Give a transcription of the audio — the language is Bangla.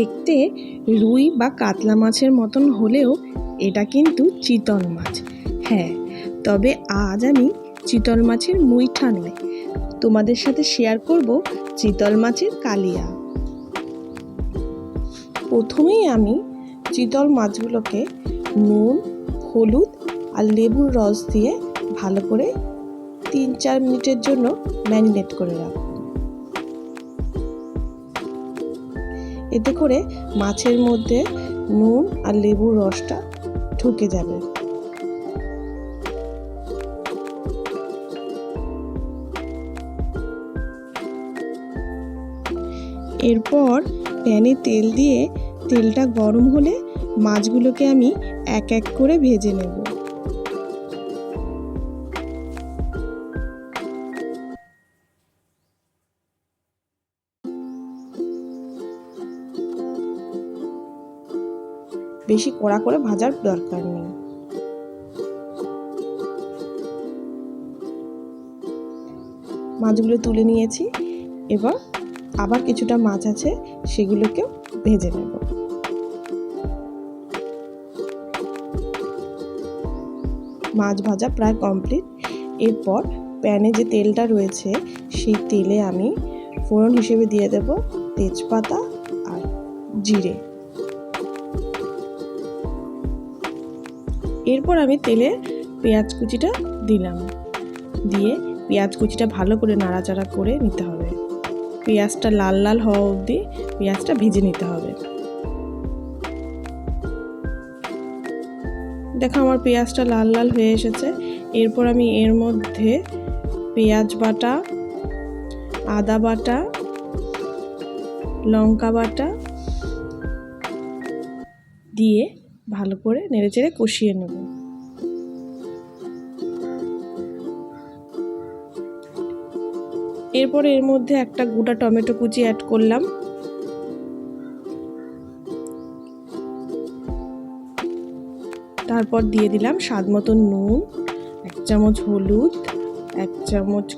দেখতে রুই বা কাতলা মাছের মতন হলেও এটা কিন্তু চিতল মাছ। হ্যাঁ, তবে আজ আমি চিতল মাছের মুইঠা নয়, তোমাদের সাথে শেয়ার করব চিতল মাছের কালিয়া। প্রথমেই আমি চিতল মাছগুলোকে নুন, হলুদ আর লেবুর রস দিয়ে ভালো করে 3-4 মিনিটের জন্য ম্যারিনেট করে রাখব। এতে করে মাছের মধ্যে নুন আর লেবুর রসটা ঢুকে যাবে। এরপর প্যানে তেল দিয়ে তেলটা গরম হলে মাছগুলোকে আমি এক এক করে ভেজে নেব। বেশি কড়া করে ভাজার দরকার নেই। মাছগুলো তুলে নিয়েছি, এবার আবার কিছুটা মাছ আছে, সেগুলোকেও ভেজে নেব। মাছ ভাজা প্রায় কমপ্লিট। এরপর প্যানে যে তেলটা রয়েছে সেই তেলে আমি ফোড়ন হিসেবে দিয়ে দেব তেজপাতা আর জিরে। এরপর আমি তেলে পেঁয়াজ কুচিটা দিলাম, দিয়ে পেঁয়াজ কুচিটা ভালো করে নাড়াচাড়া করে নিতে হবে। পেঁয়াজটা লাল লাল হওয়া অবধি পেঁয়াজটা ভেজে নিতে হবে। দেখো আমার পেঁয়াজটা লাল লাল হয়ে এসেছে। এরপর আমি এর মধ্যে পেঁয়াজ বাটা, আদা বাটা, লঙ্কা বাটা দিয়ে ভালো করে নেড়েচেড়ে কষিয়ে নেব। এরপর এর মধ্যে একটা গোটা টমেটো কুচি অ্যাড করলাম। তারপর দিয়ে দিলাম স্বাদ মতো নুন, 1 চামচ হলুদ, 1 চামচ